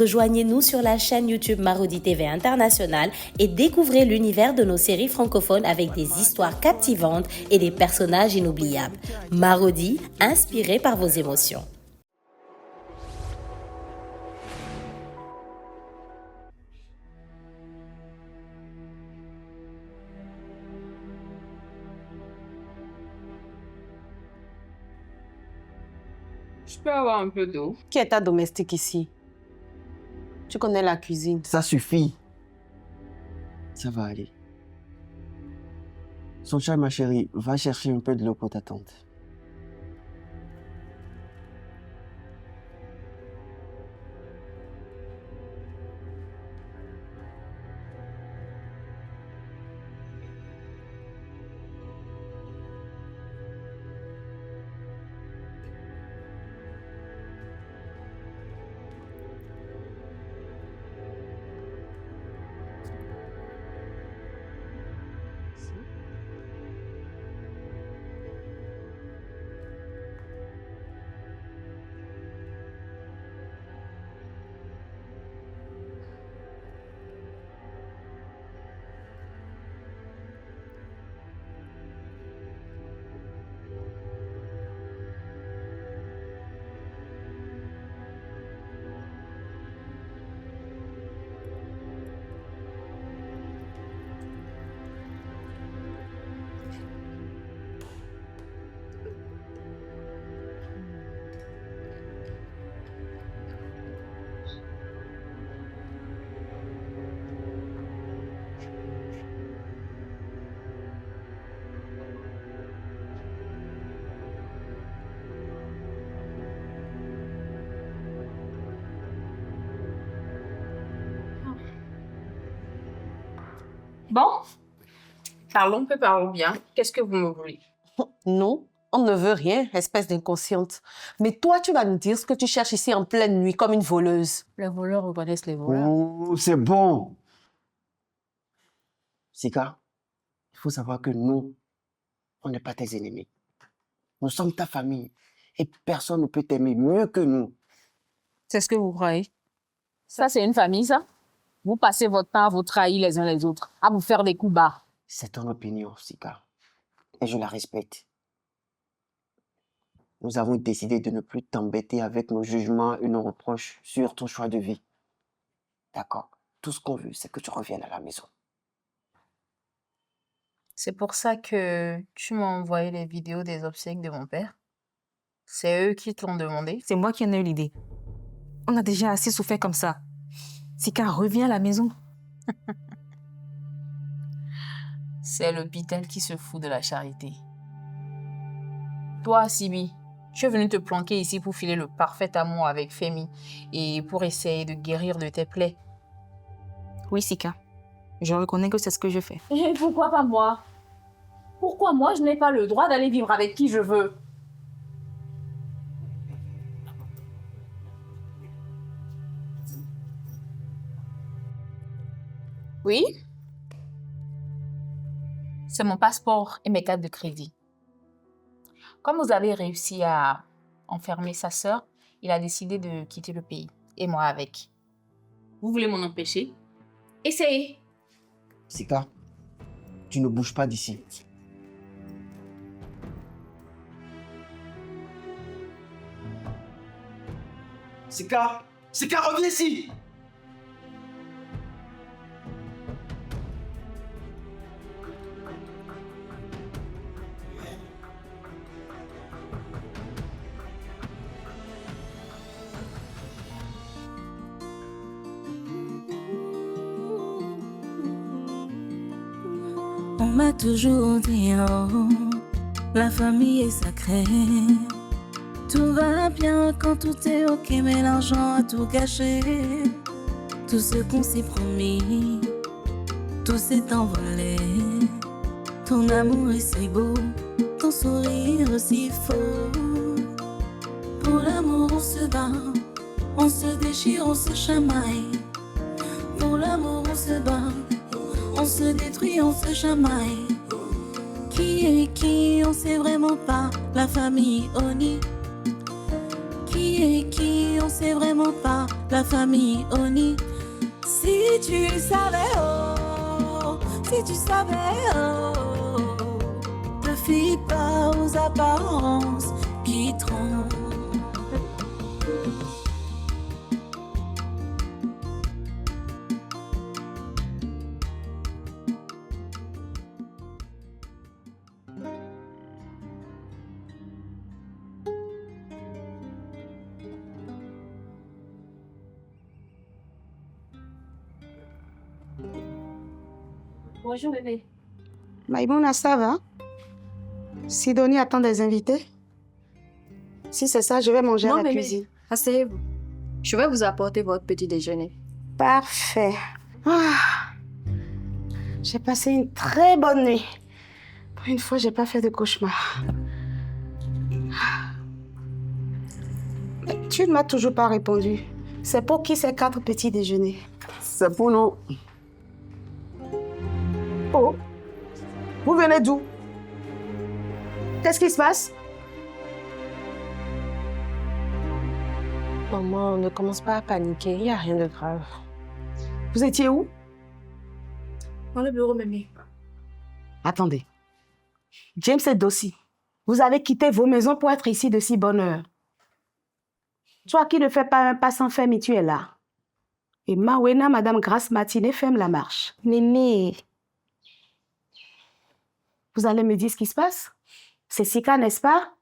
Rejoignez-nous sur la chaîne YouTube Marodi TV International et découvrez l'univers de nos séries francophones avec des histoires captivantes et des personnages inoubliables. Marodi, inspiré par vos émotions. Je peux avoir un peu d'eau? Qui est ta domestique ici? Tu connais la cuisine. Ça suffit. Ça va aller. Soncha, ma chérie, va chercher un peu de l'eau pour ta tante. Bon, parlons peu, parlons bien. Qu'est-ce que vous me voulez? Non, on ne veut rien, espèce d'inconsciente. Mais toi, tu vas nous dire ce que tu cherches ici en pleine nuit comme une voleuse. Les voleurs reconnaissent les voleurs. Oh, c'est bon. Sika, il faut savoir que nous, on n'est pas tes ennemis. Nous sommes ta famille. Et personne ne peut t'aimer mieux que nous. C'est ce que vous croyez? Ça, c'est une famille, ça? Vous passez votre temps à vous trahir les uns les autres, à vous faire des coups bas. C'est ton opinion, Sika. Et je la respecte. Nous avons décidé de ne plus t'embêter avec nos jugements et nos reproches sur ton choix de vie. D'accord? Tout ce qu'on veut, c'est que tu reviennes à la maison. C'est pour ça que tu m'as envoyé les vidéos des obsèques de mon père. C'est eux qui te l'ont demandé. C'est moi qui en ai eu l'idée. On a déjà assez souffert comme ça. Sika, reviens à la maison. C'est l'hôpital qui se fout de la charité. Toi, Sibi, tu es venu te planquer ici pour filer le parfait amour avec Femi et pour essayer de guérir de tes plaies. Oui, Sika. Je reconnais que c'est ce que je fais. Et pourquoi pas moi? Pourquoi moi, je n'ai pas le droit d'aller vivre avec qui je veux? Oui? C'est mon passeport et mes cartes de crédit. Comme vous avez réussi à enfermer sa sœur, il a décidé de quitter le pays. Et moi avec. Vous voulez m'en empêcher? Essayez. Sika, tu ne bouges pas d'ici. Sika! Sika, reviens ici! On m'a toujours dit en haut, la famille est sacrée. Tout va bien quand tout est ok, mais l'argent a tout gâché. Tout ce qu'on s'est promis, tout s'est envolé. Ton amour est si beau, ton sourire si faux. Pour l'amour on se bat, on se déchire, on se chamaille. Pour l'amour on se bat, on se détruit, on se chamaille. Qui est qui, on sait vraiment pas. La famille Oni. Qui est qui, on sait vraiment pas. la famille Oni. Si tu savais, oh, si tu savais, oh, te fie pas aux apparences qui trompent. Bonjour bébé. Maïmouna, ça va? Sidonie attend des invités? Si c'est ça, je vais manger à la cuisine. Asseyez-vous. Je vais vous apporter votre petit déjeuner. Parfait. Ah, j'ai passé une très bonne nuit. Pour une fois, j'ai pas fait de cauchemar. Mais tu ne m'as toujours pas répondu. C'est pour qui ces 4 petits déjeuners? C'est pour nous. Oh, vous venez d'où? Qu'est-ce qui se passe? Maman, ne commence pas à paniquer, il n'y a rien de grave. Vous étiez où? Dans le bureau, mémé. Attendez. James et Dossie, vous avez quitté vos maisons pour être ici de si bonne heure. Toi qui ne fais pas un pas sans ferme, tu es là. Et Mawena, Madame Grace Matinée, ferme la marche. Mémé, Vous allez me dire ce qui se passe? C'est Sika, n'est-ce pas?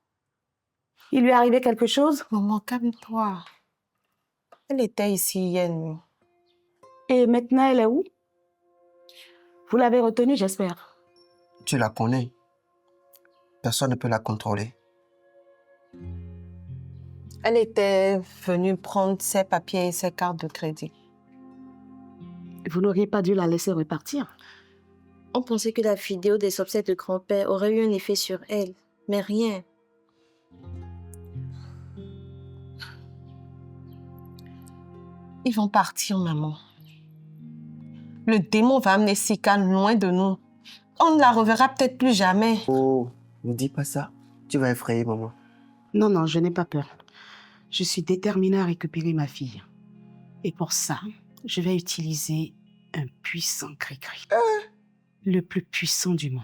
Il lui est arrivé quelque chose? maman, calme-toi. Elle était ici hier nuit. Et maintenant, elle est où? Vous l'avez retenue, j'espère. Tu la connais. Personne ne peut la contrôler. Elle était venue prendre ses papiers et ses cartes de crédit. Vous n'auriez pas dû la laisser repartir. On pensait que la vidéo des obsèques de grand-père aurait eu un effet sur elle, mais rien. Ils vont partir, maman. Le démon va amener Sika loin de nous. On ne la reverra peut-être plus jamais. Oh, ne dis pas ça. Tu vas effrayer maman. Non, non, je n'ai pas peur. Je suis déterminée à récupérer ma fille. Et pour ça, je vais utiliser un puissant cri-cri. Le plus puissant du monde.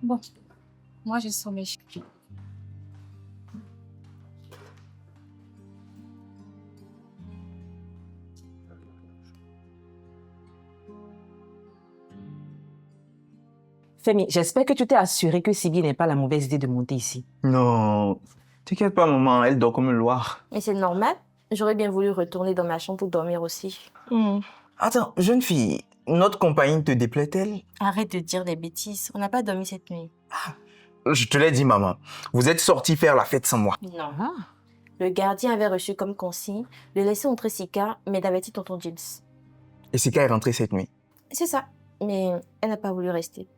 Bon, moi j'ai sommeil. Femi, j'espère que tu t'es assuré que Sibi n'est pas la mauvaise idée de monter ici. Non, t'inquiète pas, maman, elle dort comme une loire. Mais c'est normal. J'aurais bien voulu retourner dans ma chambre pour dormir aussi. Attends, jeune fille, notre compagnie te déplaît-elle? Arrête de dire des bêtises. On n'a pas dormi cette nuit. Je te l'ai dit, maman. Vous êtes sortis faire la fête sans moi. Non. Le gardien avait reçu comme consigne de laisser entrer Sika, mais d'avertir tonton James. Et Sika est rentrée cette nuit. C'est ça. Mais elle n'a pas voulu rester.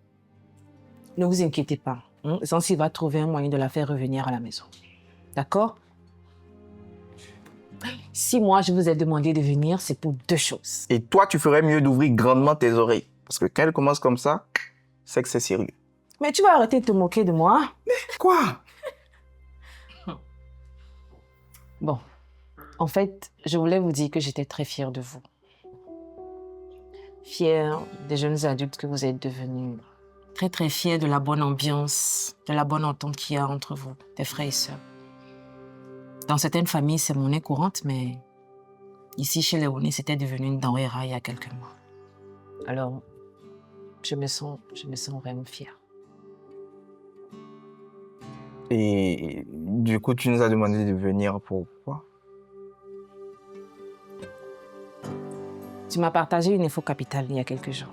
Ne vous inquiétez pas. Zansi va trouver un moyen de la faire revenir à la maison. D'accord? Si moi, je vous ai demandé de venir, c'est pour 2 choses. Et toi, tu ferais mieux d'ouvrir grandement tes oreilles. Parce que quand elle commence comme ça, c'est que c'est sérieux. Mais tu vas arrêter de te moquer de moi. Quoi? Bon, en fait, je voulais vous dire que j'étais très fière de vous. Fière des jeunes adultes que vous êtes devenus. Très, très fière de la bonne ambiance, de la bonne entente qu'il y a entre vous, des frères et sœurs. Dans certaines familles, c'est monnaie courante, mais ici, chez les Oni, c'était devenu une denrée rare il y a quelques mois. Alors, je me sens vraiment fière. Et du coup, tu nous as demandé de venir pourquoi? Tu m'as partagé une info capitale il y a quelques jours.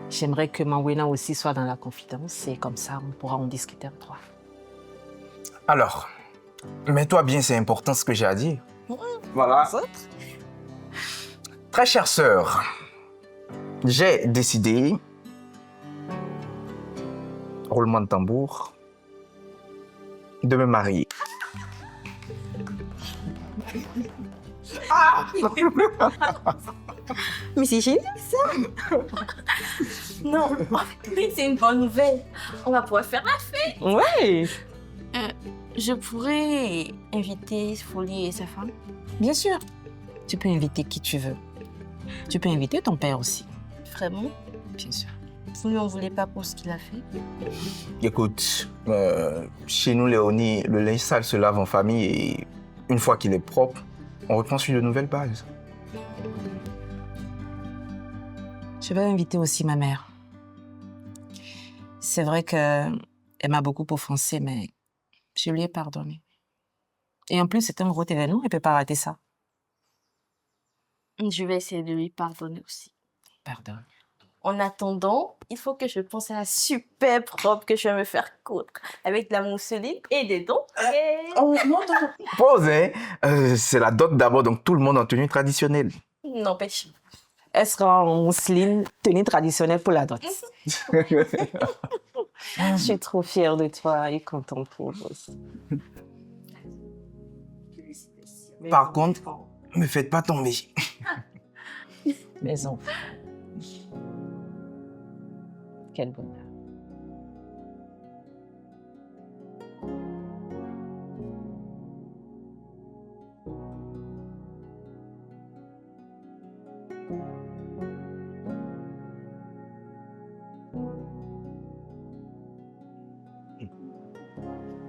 J'aimerais que Mawena aussi soit dans la confidence et comme ça, on pourra en discuter en 3. Alors, mets-toi bien, c'est important ce que j'ai à dire. Voilà. Très chère sœur, j'ai décidé, roulement de tambour, de me marier. Mais c'est génial ça. Non, mais c'est une bonne nouvelle. On va pouvoir faire la fête. Ouais. Je pourrais inviter Folie et sa femme. Bien sûr. Tu peux inviter qui tu veux. Tu peux inviter ton père aussi. Vraiment? Bien sûr. Vous ne voulez pas pour ce qu'il a fait? Écoute, chez nous, Léonie, le linge sale se lave en famille et une fois qu'il est propre, on reprend sur de nouvelles bases. Je vais inviter aussi ma mère. C'est vrai qu'elle m'a beaucoup offensée, mais je lui ai pardonné. Et en plus, c'est un gros événement, elle ne peut pas rater ça. Je vais essayer de lui pardonner aussi. Pardon. En attendant, il faut que je pense à la superbe robe que je vais me faire coudre avec de la mousseline et des dons. Oh, non. Pause, hein. C'est la dot d'abord, donc tout le monde en tenue traditionnelle. N'empêche. Elle sera en mousseline, tenue traditionnelle pour la dot. Je suis trop fière de toi et contente pour vous. Par contre, ne me faites pas tomber. Mes enfants. Quel bonheur.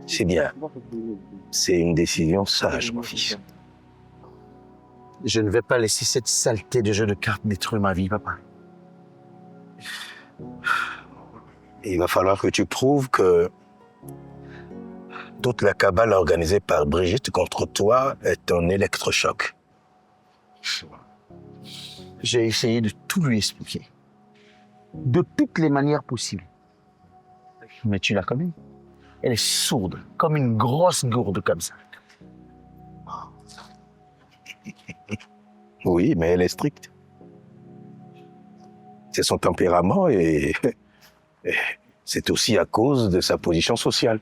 C'est bien. C'est une décision sage, mon fils. Je ne vais pas laisser cette saleté de jeu de cartes détruire ma vie, papa. Il va falloir que tu prouves que toute la cabale organisée par Brigitte contre toi est un électrochoc. J'ai essayé de tout lui expliquer. De toutes les manières possibles. Mais tu la connais. Elle est sourde, comme une grosse gourde comme ça. Oui, mais elle est stricte. C'est son tempérament et c'est aussi à cause de sa position sociale.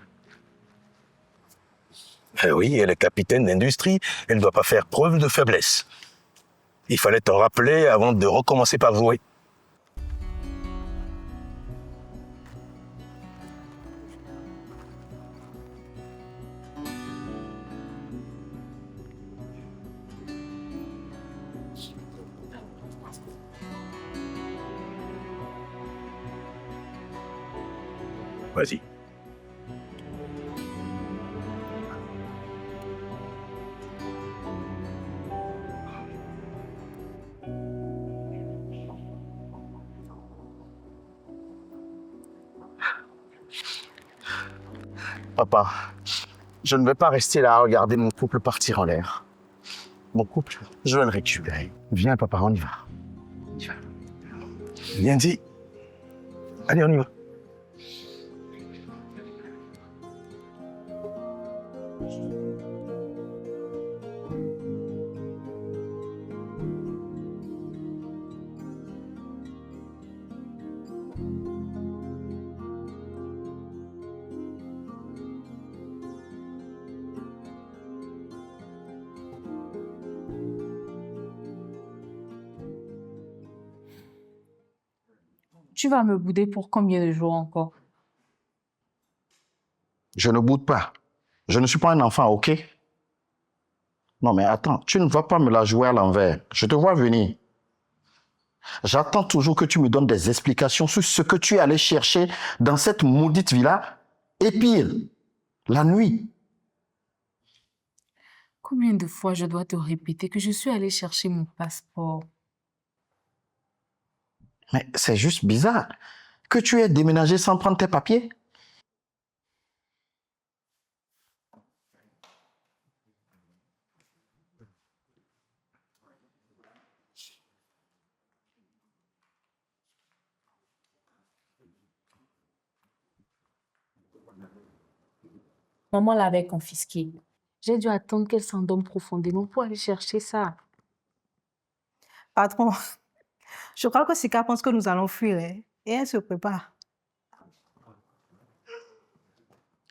Oui, elle est capitaine d'industrie, elle ne doit pas faire preuve de faiblesse. Il fallait t'en rappeler avant de recommencer par jouer. Vas-y. Papa, je ne vais pas rester là à regarder mon couple partir en l'air. Mon couple, je vais le récupérer. Viens, papa, on y va. On y va. Bien dit. Allez, on y va. Tu vas me bouder pour combien de jours encore? Je ne boude pas. Je ne suis pas un enfant, ok? Non, mais attends, tu ne vas pas me la jouer à l'envers. Je te vois venir. J'attends toujours que tu me donnes des explications sur ce que tu es allé chercher dans cette maudite villa. Et pire, la nuit. Combien de fois je dois te répéter que je suis allée chercher mon passeport? Mais c'est juste bizarre que tu aies déménagé sans prendre tes papiers. Maman l'avait confisqué. J'ai dû attendre qu'elle s'endorme profondément pour aller chercher ça. Patron, je crois que Sika pense que nous allons fuir, hein, et elle se prépare.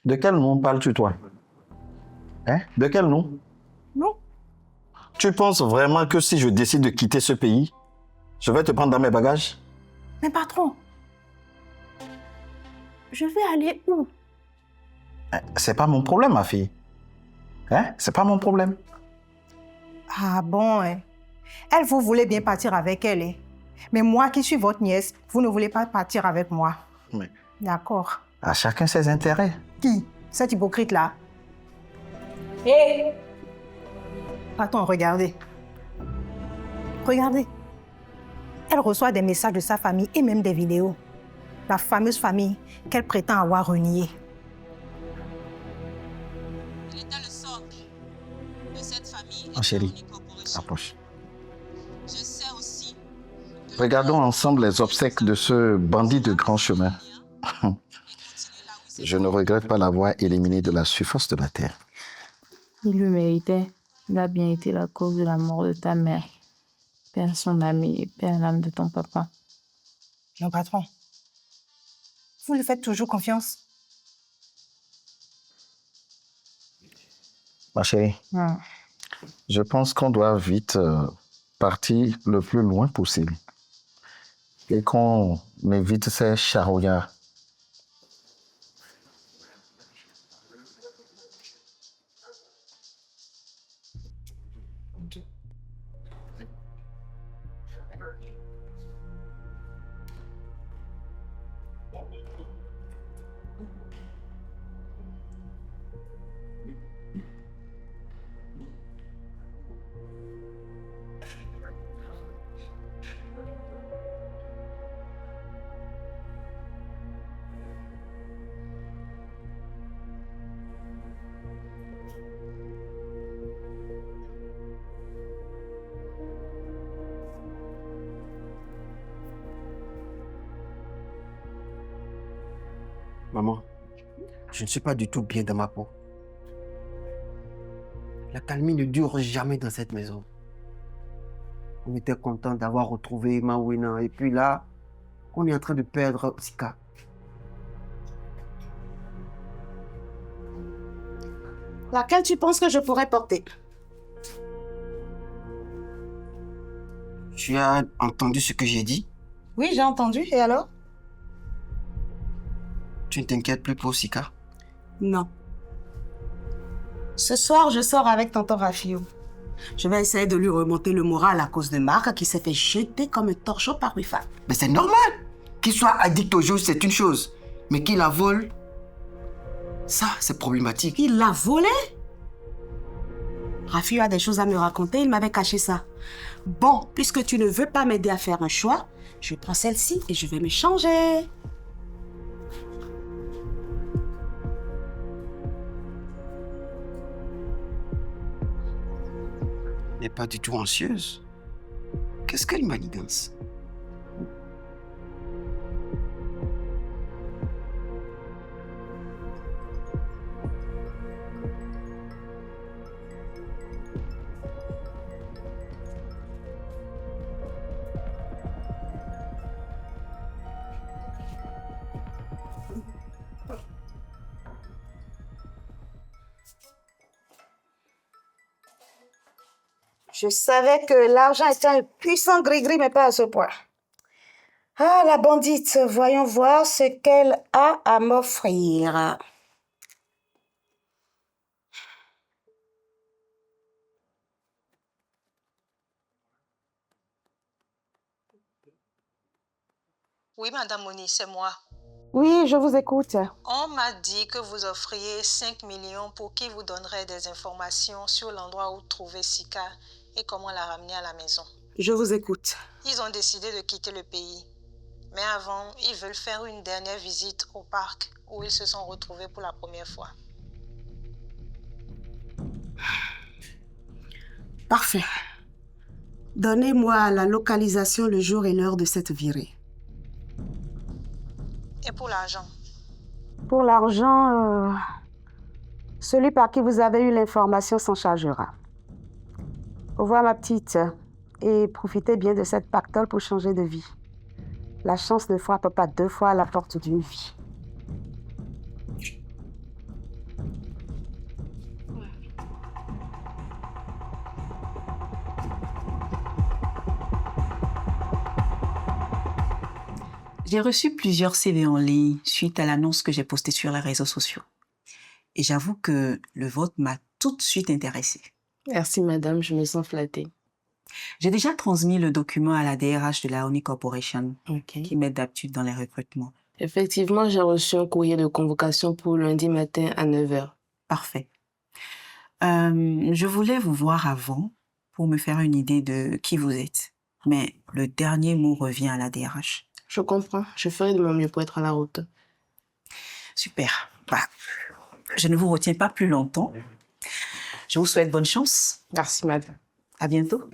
De quel nom parles-tu, toi? Hein? De quel nom? Non. Tu penses vraiment que si je décide de quitter ce pays, Je vais te prendre dans mes bagages. Mais patron, je vais aller où? C'est pas mon problème, ma fille. Hein? C'est pas mon problème. Ah bon, hein. Elle, vous voulez bien partir avec elle, hein. Mais moi qui suis votre nièce, vous ne voulez pas partir avec moi. Mais D'accord. à chacun ses intérêts. Qui? Cet hypocrite-là? Hé! Attends, regardez. Regardez. Elle reçoit des messages de sa famille et même des vidéos. La fameuse famille qu'elle prétend avoir reniée. Il était le socle de cette famille. Oh chérie, approche. Je sais aussi. Regardons ensemble les obsèques de ce bandit de grand chemin. Je ne regrette pas l'avoir éliminé de la surface de la terre. Il le méritait. Il a bien été la cause de la mort de ta mère. Père son ami et père l'âme de ton papa. Non, patron. Vous lui faites toujours confiance. Ma chérie, je pense qu'on doit vite partir le plus loin possible. Et qu'on évite ces charouillards. Maman, je ne suis pas du tout bien dans ma peau. La calmie ne dure jamais dans cette maison. On était content d'avoir retrouvé Mawena et puis là, on est en train de perdre Sika. Laquelle tu penses que je pourrais porter? Tu as entendu ce que j'ai dit? Oui, j'ai entendu. Et alors? Tu ne t'inquiètes plus pour Sika? Non. Ce soir, je sors avec tonton Rafio. Je vais essayer de lui remonter le moral à cause de Marc qui s'est fait jeter comme un torchon par une femme. Mais c'est normal! Qu'il soit addict au jeu, c'est une chose. Mais qu'il la vole, ça, c'est problématique. Il l'a volé? Rafio a des choses à me raconter, il m'avait caché ça. Bon, puisque tu ne veux pas m'aider à faire un choix, je prends celle-ci et je vais me changer. Elle n'est pas du tout anxieuse. Qu'est-ce qu'elle manigance? Je savais que l'argent était un puissant gris-gris, mais pas à ce point. Ah, la bandite, voyons voir ce qu'elle a à m'offrir. Oui, Madame Moni, c'est moi. Oui, je vous écoute. On m'a dit que vous offriez 5 millions pour qui vous donnerait des informations sur l'endroit où trouver Sika et comment la ramener à la maison. Je vous écoute. Ils ont décidé de quitter le pays. Mais avant, ils veulent faire une dernière visite au parc où ils se sont retrouvés pour la première fois. Parfait. Donnez-moi la localisation, le jour et l'heure de cette virée. Et pour l'argent? Pour l'argent, celui par qui vous avez eu l'information s'en chargera. Au revoir, ma petite. Et profitez bien de cette pactole pour changer de vie. La chance ne frappe pas 2 fois à la porte d'une vie. J'ai reçu plusieurs CV en ligne suite à l'annonce que j'ai postée sur les réseaux sociaux. Et j'avoue que le vôtre m'a tout de suite intéressée. Merci, madame, je me sens flattée. J'ai déjà transmis le document à la DRH de la Oni Corporation, qui m'aide d'habitude dans les recrutements. Effectivement, j'ai reçu un courrier de convocation pour lundi matin à 9h. Parfait. Je voulais vous voir avant pour me faire une idée de qui vous êtes. Mais le dernier mot revient à la DRH. Je comprends. Je ferai de mon mieux pour être à la hauteur. Super. Je ne vous retiens pas plus longtemps. Je vous souhaite bonne chance. Merci, madame. À bientôt.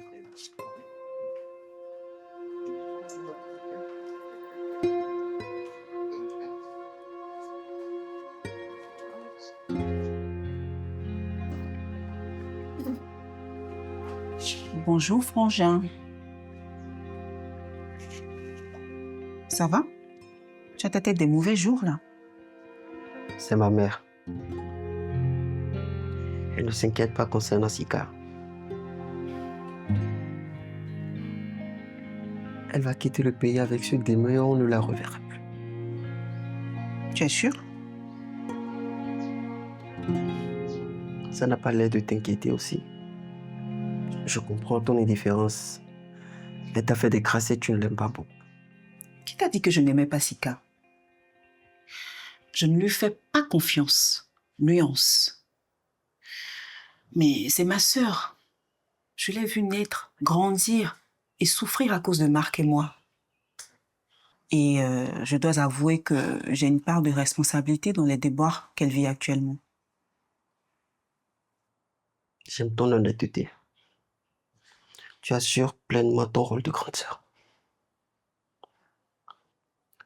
Bonjour, frangin. Ça va? Tu as peut-être des mauvais jours, là. C'est ma mère. Elle ne s'inquiète pas concernant Sika. Elle va quitter le pays avec ce démon et on ne la reverra plus. Tu es sûr? Ça n'a pas l'air de t'inquiéter aussi. Je comprends ton indifférence. Elle t'a fait des grâces et tu ne l'aimes pas beaucoup. Qui t'a dit que je n'aimais pas Sika? Je ne lui fais pas confiance. Nuance. Mais c'est ma sœur. Je l'ai vue naître, grandir et souffrir à cause de Marc et moi. Et je dois avouer que j'ai une part de responsabilité dans les déboires qu'elle vit actuellement. J'aime ton honnêteté. Tu assures pleinement ton rôle de grande sœur.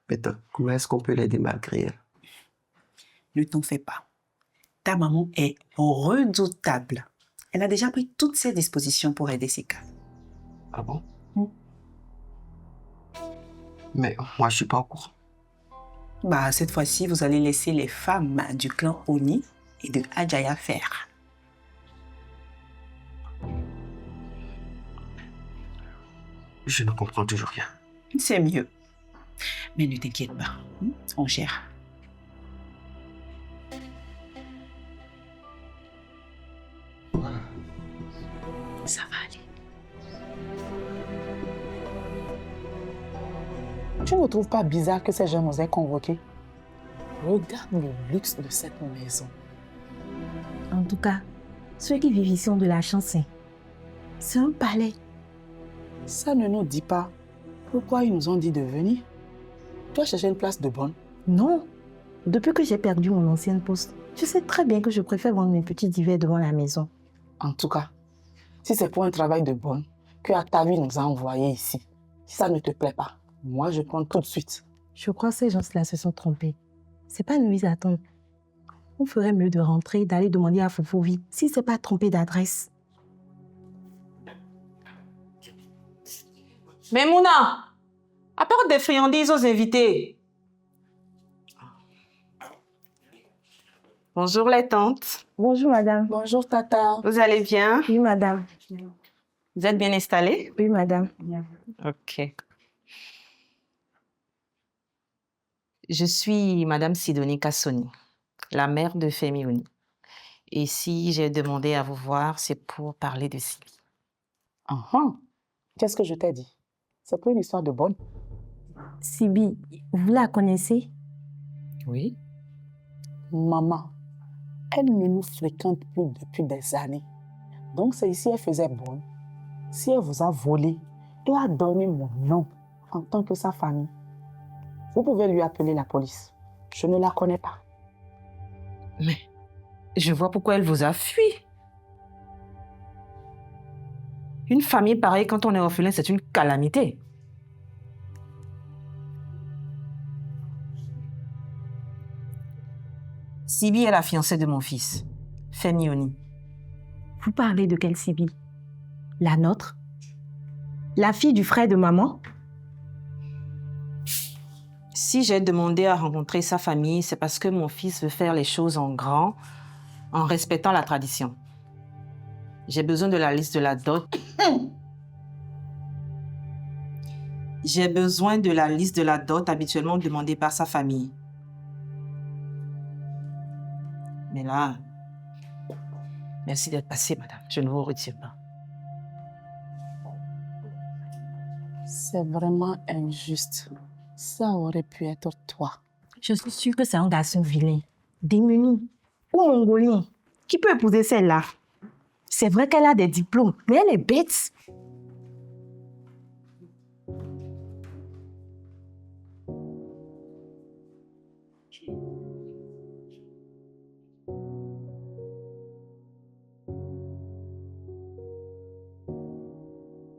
Maintenant, comment est-ce qu'on peut l'aider malgré elle? Ne t'en fais pas. Ta maman est redoutable. Elle a déjà pris toutes ses dispositions pour aider Sika. Ah bon? Mais moi, je suis pas au courant. Cette fois-ci, vous allez laisser les femmes du clan Oni et de Adjaya faire. Je ne comprends toujours rien. C'est mieux. Mais ne t'inquiète pas, on gère. Ça va aller. Tu ne trouves pas bizarre que ces gens nous aient convoqués? Regarde le luxe de cette maison. En tout cas, ceux qui vivent ici ont de la chance. C'est un palais. Ça ne nous dit pas pourquoi ils nous ont dit de venir. Tu as cherché une place de bonne? Non. Depuis que j'ai perdu mon ancienne poste, tu sais très bien que je préfère vendre mes petits divers devant la maison. En tout cas, si c'est pour un travail de bonne que Atavi nous a envoyé ici, si ça ne te plaît pas, moi je prends tout de suite. Je crois que ces gens-là se sont trompés. C'est pas nous ils attendent. On ferait mieux de rentrer, d'aller demander à Fofovi si c'est pas trompé d'adresse. Mais Mouna, apporte des friandises aux invités. Bonjour les tantes. Bonjour madame. Bonjour tata. Vous allez bien? Oui madame. Vous êtes bien installée? Oui madame. Ok. Je suis Madame Sidonie Kassoni, la mère de Femi Oni. Et si j'ai demandé à vous voir, c'est pour parler de Sibi. Qu'est-ce que je t'ai dit? C'est pas une histoire de bonne. Sibi, vous la connaissez? Oui. Maman, elle ne nous fréquente plus depuis des années. Donc c'est ici elle faisait bonne. Si elle vous a volé et a donné mon nom en tant que sa famille, vous pouvez lui appeler la police. Je ne la connais pas. Mais je vois pourquoi elle vous a fui. Une famille pareille, quand on est orphelin, c'est une calamité. Sibi est la fiancée de mon fils, Femi Oni. Vous parlez de quelle Sibi? La nôtre? La fille du frère de maman? Si j'ai demandé à rencontrer sa famille, c'est parce que mon fils veut faire les choses en grand, en respectant la tradition. J'ai besoin de la liste de la dot. J'ai besoin de la liste de la dot habituellement demandée par sa famille. Mais là... Merci d'être passée, madame. Je ne vous retire pas. C'est vraiment injuste. Ça aurait pu être toi. Je suis sûre que c'est un garçon vilain, démuni ou mongolien qui peut épouser celle-là. C'est vrai qu'elle a des diplômes, mais elle est bête.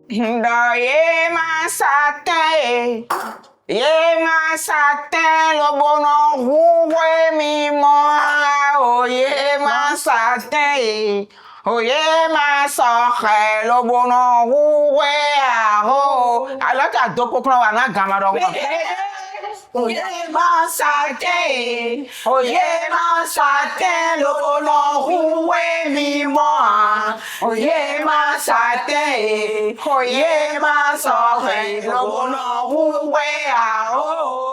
Ye ma satin, le bonheur roué mi moi. Oh ye ma satin, oh ye ma soche, le bonheur roué aro. Alors t'as deux pour prendre un gamin. Oh ye ma satin, oh ye ma satin, le bonheur roué mi moi. Oh ye ma satin, oh ye ma soche, le bonheur roué aro.